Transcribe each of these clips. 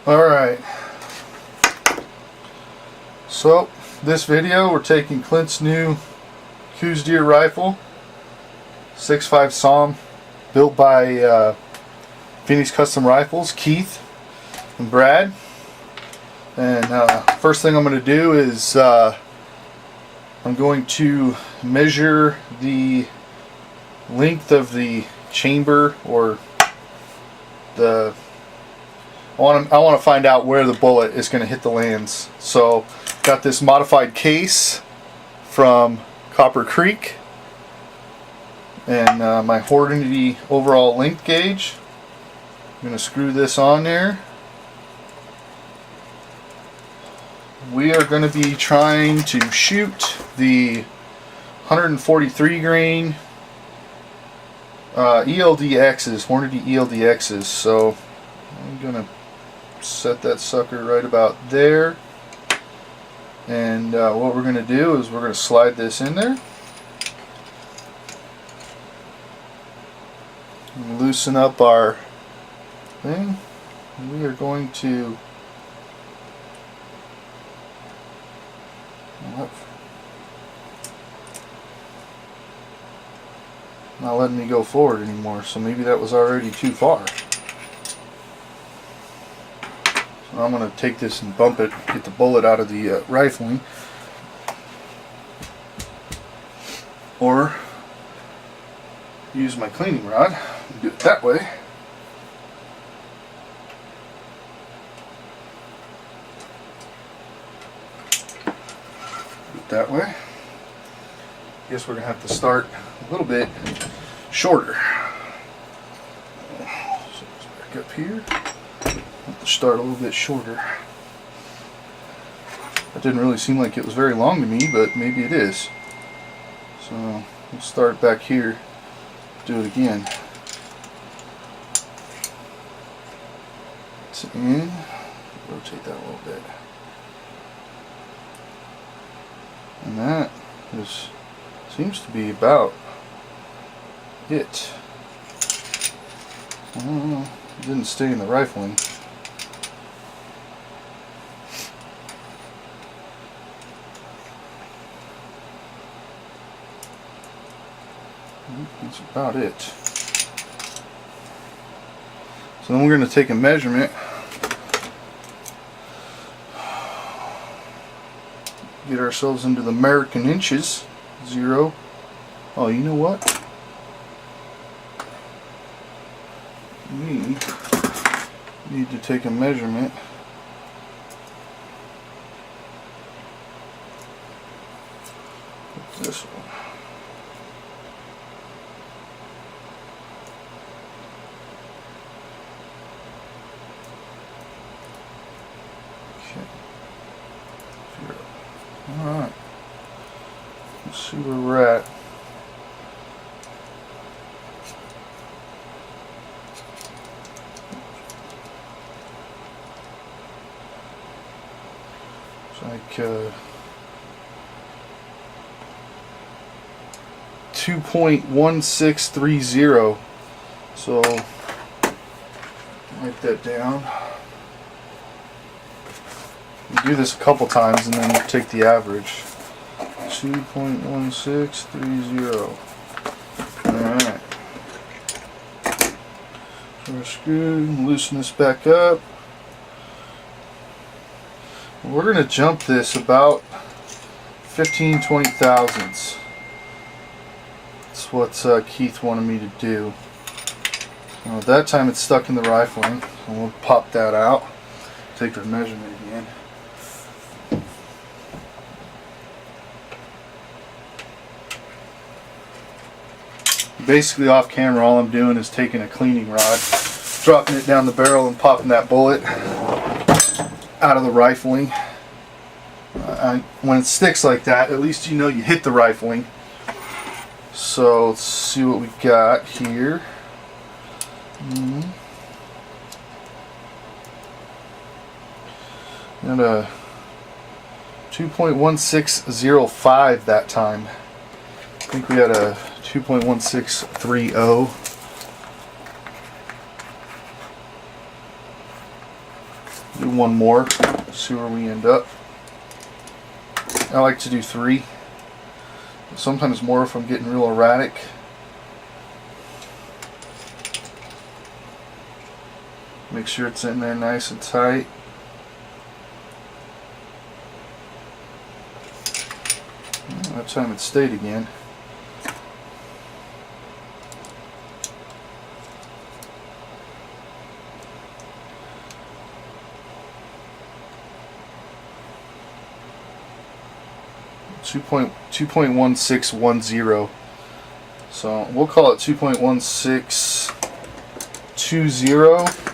Alright, so this video we're taking Clint's new Coues deer rifle, 6.5 SAUM, built by Phoenix Custom Rifles, Keith and Brad. And first thing I'm going to do is I'm going to measure the length of the chamber, or the I want to find out where the bullet is going to hit the lands. So got this modified case from Copper Creek, and my Hornady overall length gauge. I'm going to screw this on there. We are going to be trying to shoot the 143 grain ELDXs, Hornady ELDXs. So I'm going to set that sucker right about there, and what we're going to do is we're going to slide this in there and loosen up our thing. We are going to not letting me go forward anymore, so maybe that was already too far. I'm going to take this and bump it, get the bullet out of the rifling, or use my cleaning rod and do it that way. Do it that way. Guess we're going to have to start a little bit shorter. So it's back up here. Start a little bit shorter. That didn't really seem like it was very long to me, but maybe it is. So we'll start back here, do it again. It's in, rotate that a little bit. And that seems to be about it. I don't know, it didn't stay in the rifling. That's about it. So then we're going to take a measurement. Get ourselves into the American inches. 0. Oh, you know what? We need to take a measurement. What's this one? Alright, let's see where we're at. It's like 2.1630. So write that down. You do this a couple times and then you take the average. 2.1630. Alright. So we're screwed, loosen this back up. We're going to jump this about 15-20 thousandths. That's what Keith wanted me to do. Well, at that time it's stuck in the rifling, and we'll pop that out, take our measurement again. Basically off camera, all I'm doing is taking a cleaning rod, dropping it down the barrel and popping that bullet out of the rifling. When it sticks like that, at least you know you hit the rifling. So let's see what we got here. Got a 2.1605 that time. I think we had a 2.1630. Do one more, see where we end up. I like to do 3. Sometimes more if I'm getting real erratic. Make sure it's in there nice and tight. That time it stayed again. Two point 2.1610. So we'll call it 2.1620.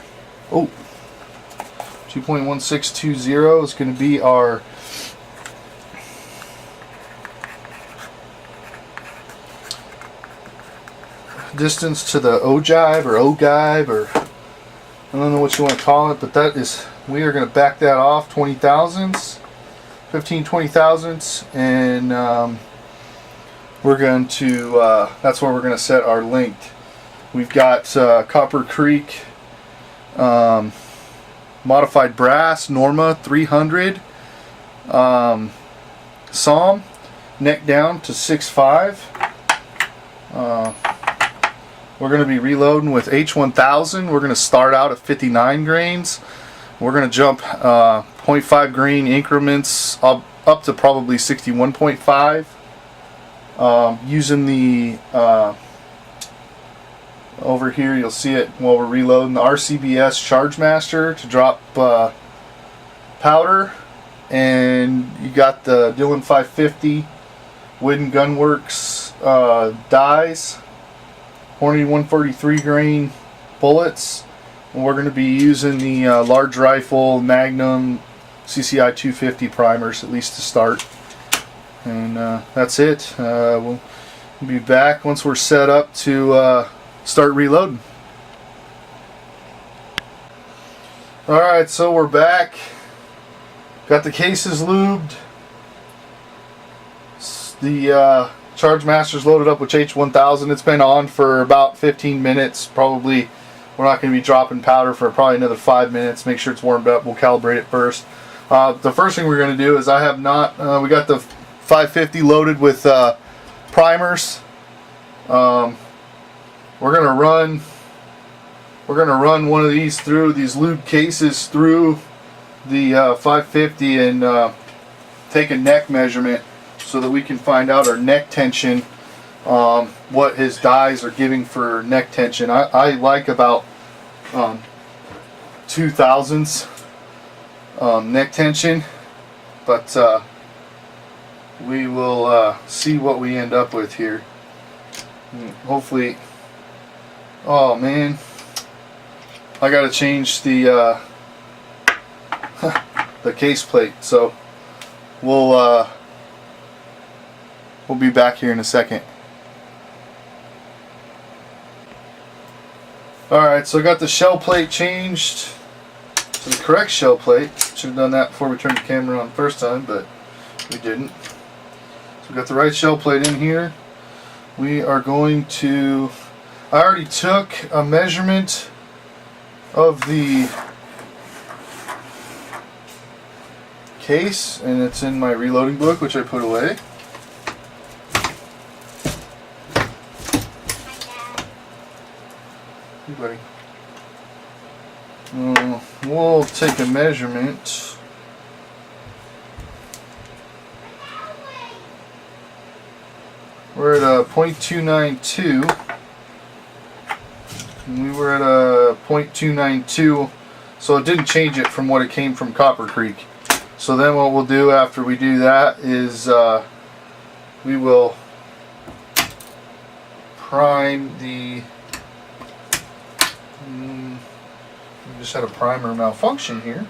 Oh, 2.1620 is going to be our distance to the ogive or ogive, or I don't know what you want to call it, but that is, we are going to back that off 20 thousandths, 20 thousandths, and we're going to, that's where we're going to set our length. We've got Copper Creek modified brass Norma 300, SAUM, neck down to 6.5. We're going to be reloading with H1000. We're going to start out at 59 grains. We're going to jump 0.5 grain increments up to probably 61.5. Using the over here, you'll see it while we're reloading, the RCBS Charge Master to drop powder, and you got the Dillon 550 Wooden Gunworks dies, Hornady 143 grain bullets, and we're going to be using the large rifle Magnum CCI 250 primers, at least to start. And that's it. We'll be back once we're set up to start reloading. Alright, so we're back. Got the cases lubed. The Charge Master's loaded up with H1000. It's been on for about 15 minutes. Probably we're not going to be dropping powder for probably another 5 minutes. Make sure it's warmed up. We'll calibrate it first. The first thing we're going to do is I have not, we got the 550 loaded with primers. We're gonna run one of these through these lube cases through the 550 and take a neck measurement so that we can find out our neck tension, what his dies are giving for neck tension. I like about 2 thousandths neck tension, but we will see what we end up with here. Hopefully. Oh man, I gotta change the the case plate, so we'll be back here in a second. Alright, so I got the shell plate changed to the correct shell plate. Should have done that before we turned the camera on the first time, but we didn't. So we got the right shell plate in here. We are going to, I already took a measurement of the case, and it's in my reloading book, which I put away. Hey, buddy. We'll take a measurement. We're at a 0.292. We were at a 0.292, so it didn't change it from what it came from Copper Creek. So then what we'll do after we do that is we will prime the, we just had a primer malfunction here.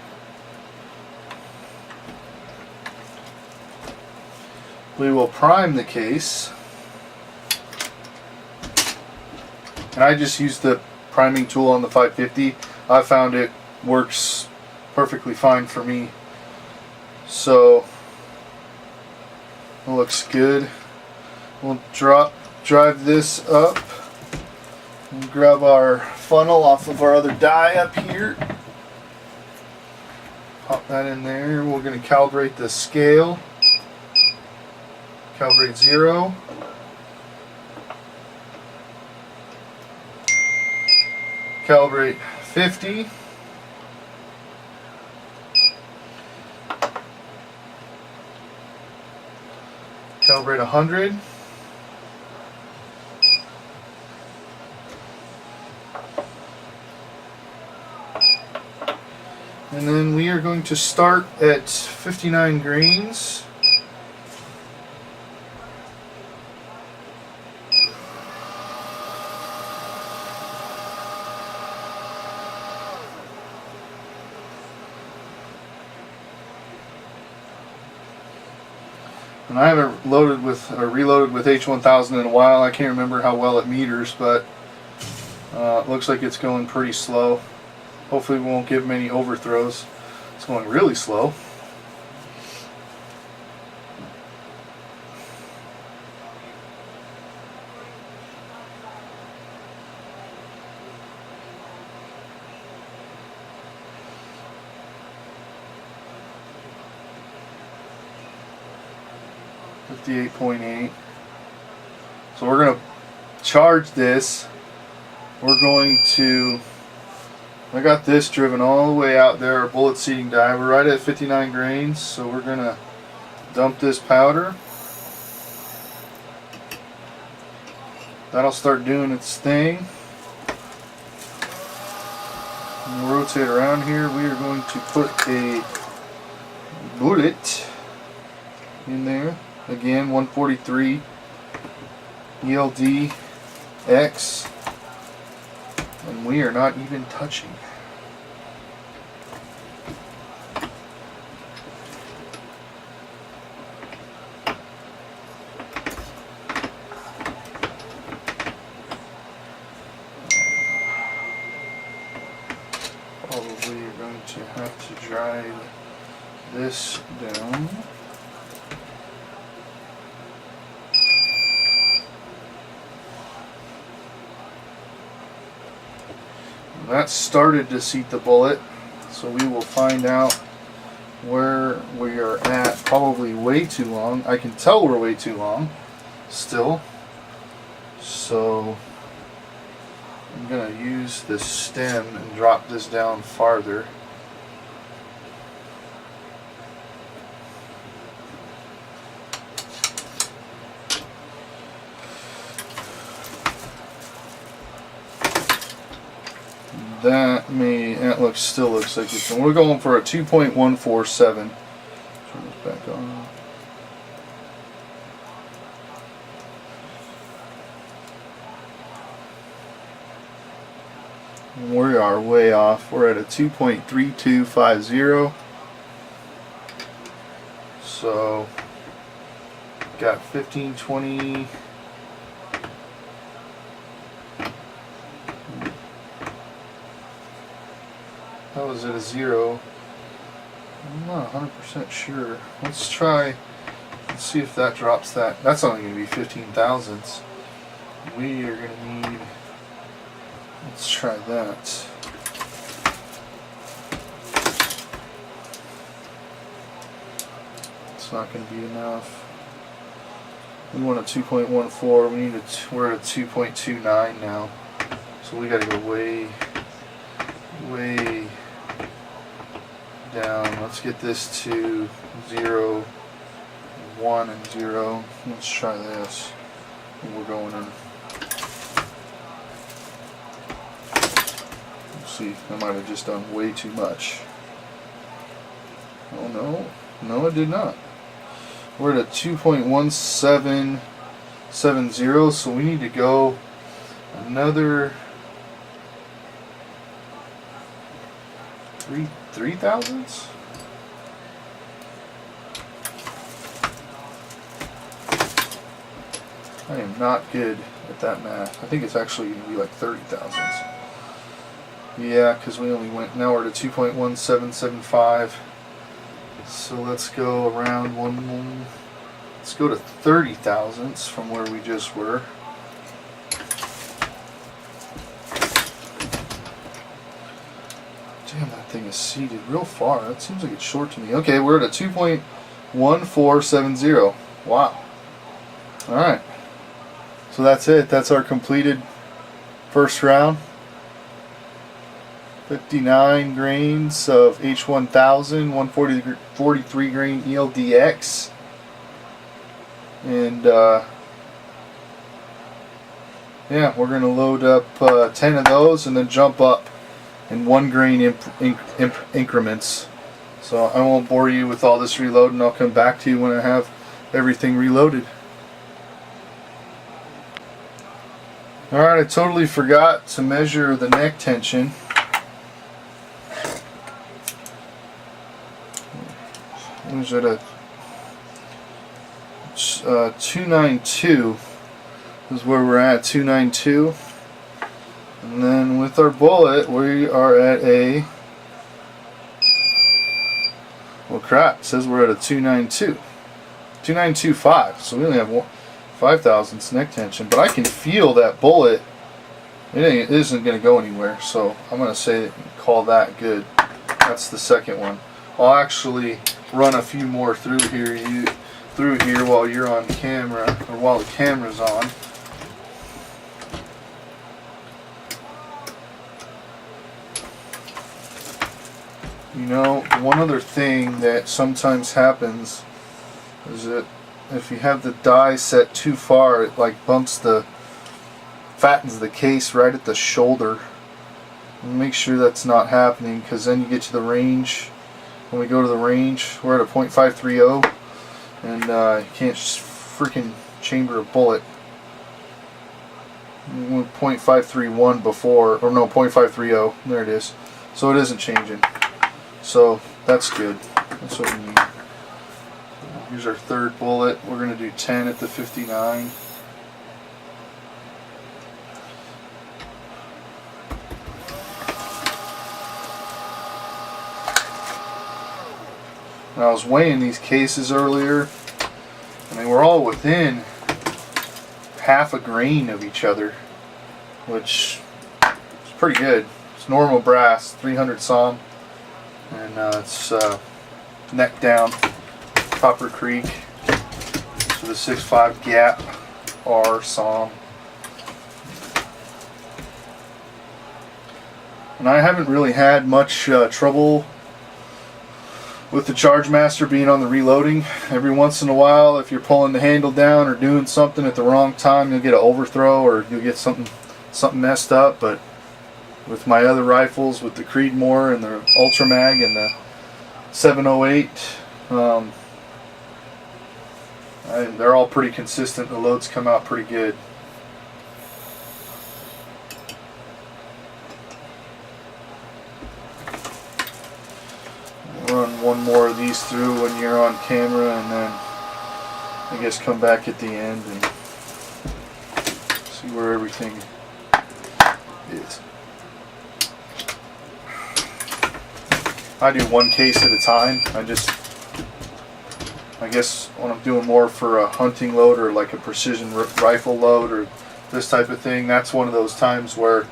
We will prime the case. And I just used the priming tool on the 550. I found it works perfectly fine for me. So it looks good. We'll drive this up and grab our funnel off of our other die up here. Pop that in there. We're going to calibrate the scale. Calibrate 0. Calibrate 50. Calibrate 100. And then we are going to start at 59 grains. And I haven't loaded with or reloaded with H1000 in a while. I can't remember how well it meters, but it looks like it's going pretty slow. Hopefully we won't give many overthrows. It's going really slow. .8. So we're going to charge this. We're going to, I got this driven all the way out there, our bullet seeding die. We're right at 59 grains, so we're going to dump this powder. That'll start doing its thing. And we'll rotate around here. We are going to put a bullet in there. Again, 143 ELD X, and we are not even touching. Probably you're going to have to drive this down. That started to seat the bullet, so we will find out where we are at. Probably way too long. I can tell we're way too long still, so I'm going to use this stem and drop this down farther. That still looks like it's going. We're going for a 2.147. Turn this back on. We are way off. We're at a 2.3250. So got 15, 20. That was at a 0. I'm not 100% sure. Let's see if that drops that. That's only going to be 15 thousandths. We are going to need, let's try that. It's not going to be enough. We want a 2.14. We need we're at 2.29 now. So we got to go way down. Let's get this to 0, 1, and 0. Let's try this. We're going in. Let's see. I might have just done way too much. Oh no. No, it did not. We're at a 2.1770, so we need to go another 3 thousandths? I am not good at that math. I think it's actually going to be like 30 thousandths. Yeah, because we only went, now we're at a 2.1775. So let's go around let's go to 30 thousandths from where we just were. Damn, that thing is seated real far. That seems like it's short to me. Okay, we're at a 2.1470. Wow. Alright. So that's it. That's our completed first round. 59 grains of H1000, 143 grain ELDX. And yeah, we're going to load up 10 of those and then jump up in 1 grain increments. So I won't bore you with all this reloading. I'll come back to you when I have everything reloaded. Alright, I totally forgot to measure the neck tension. Was it a 292 is where we're at, 292. And then with our bullet, we are at a, well crap, it says we're at a 292. 2925, so we only have 5 thousandths neck tension, but I can feel that bullet. It isn't going to go anywhere, so I'm going to say call that good. That's the second one. I'll actually run a few more through here while you're on camera, or while the camera's on. You know, one other thing that sometimes happens is that if you have the die set too far, it like fattens the case right at the shoulder. Make sure that's not happening, because then you get to the range. When we go to the range, we're at a .530, and you can't freaking chamber a bullet. We went .531 before, or no, .530. There it is. So it isn't changing. So that's good. That's what we need. Here's our third bullet. We're going to do 10 at the 59. I was weighing these cases earlier, and they were all within half a grain of each other, which is pretty good. It's normal brass, 300 SAUM, and it's neck down, Copper Creek, with a 6.5 gap R SAUM. And I haven't really had much trouble with the Charge Master being on the reloading. Every once in a while, if you're pulling the handle down or doing something at the wrong time, you'll get an overthrow or you'll get something messed up. But with my other rifles, with the Creedmoor and the Ultra Mag and the 708, they're all pretty consistent. The loads come out pretty good. Run one more of these through when you're on camera, and then I guess come back at the end and see where everything is. I do one case at a time. I guess when I'm doing more for a hunting load or like a precision rifle load or this type of thing, that's one of those times where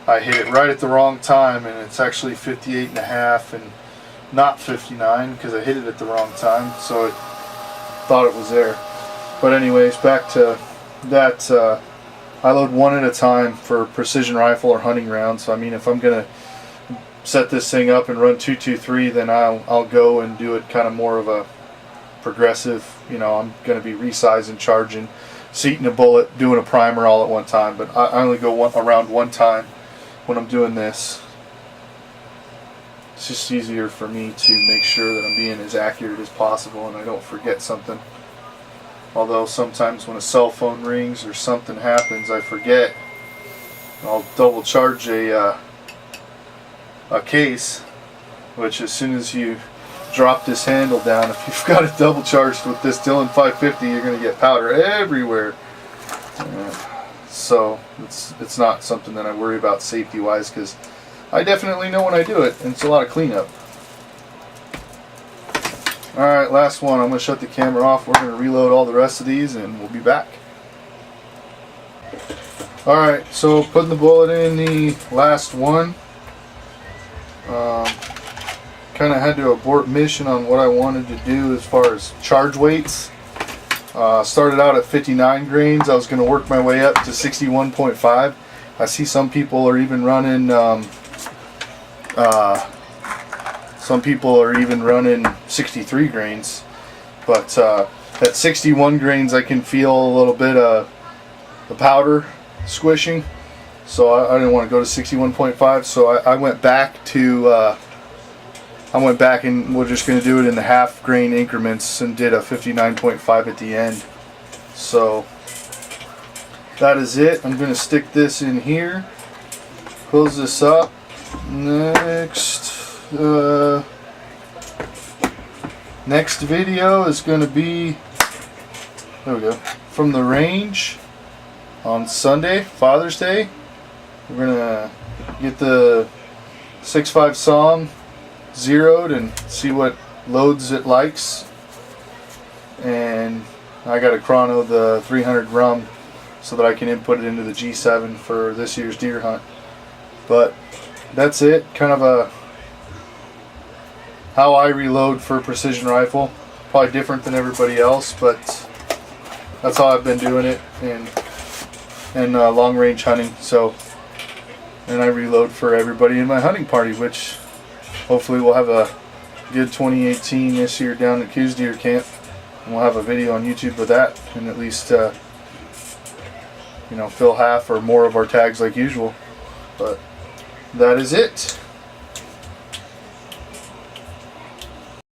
I hit it right at the wrong time and it's actually 58.5 and not 59 because I hit it at the wrong time, so it thought it was there. But anyways, back to that. I load one at a time for precision rifle or hunting rounds. So I mean, if I'm gonna set this thing up and run 223, then I'll go and do it kind of more of a progressive. You know, I'm gonna be resizing, charging, seating a bullet, doing a primer all at one time. But I only go around one time when I'm doing this. It's just easier for me to make sure that I'm being as accurate as possible and I don't forget something. Although sometimes when a cell phone rings or something happens, I forget. I'll double charge a case, which as soon as you drop this handle down, if you've got it double charged with this Dillon 550, you're going to get powder everywhere. So it's not something that I worry about safety wise, because I definitely know when I do it, and it's a lot of cleanup. Alright, last one. I'm going to shut the camera off. We're going to reload all the rest of these and we'll be back. Alright, so putting the bullet in the last one. Kind of had to abort mission on what I wanted to do as far as charge weights. Started out at 59 grains. I was going to work my way up to 61.5. I see some people are even running 63 grains, but at 61 grains I can feel a little bit of the powder squishing, so I didn't want to go to 61.5. So I went back to and we're just going to do it in the half grain increments and did a 59.5 at the end. So that is it. I'm going to stick this in here, close this up. Next video is going to be, there we go, from the range on Sunday, Father's Day. We're going to get the 6.5 SAUM zeroed and see what loads it likes. And I got to chrono the 300 rum so that I can input it into the G7 for this year's deer hunt. But that's it. Kind of a how I reload for precision rifle. Probably different than everybody else, but that's how I've been doing it in long range hunting. So, and I reload for everybody in my hunting party, which hopefully we'll have a good 2018 this year down at Coues Deer Camp, and we'll have a video on YouTube with that, and at least fill half or more of our tags like usual. But that is it.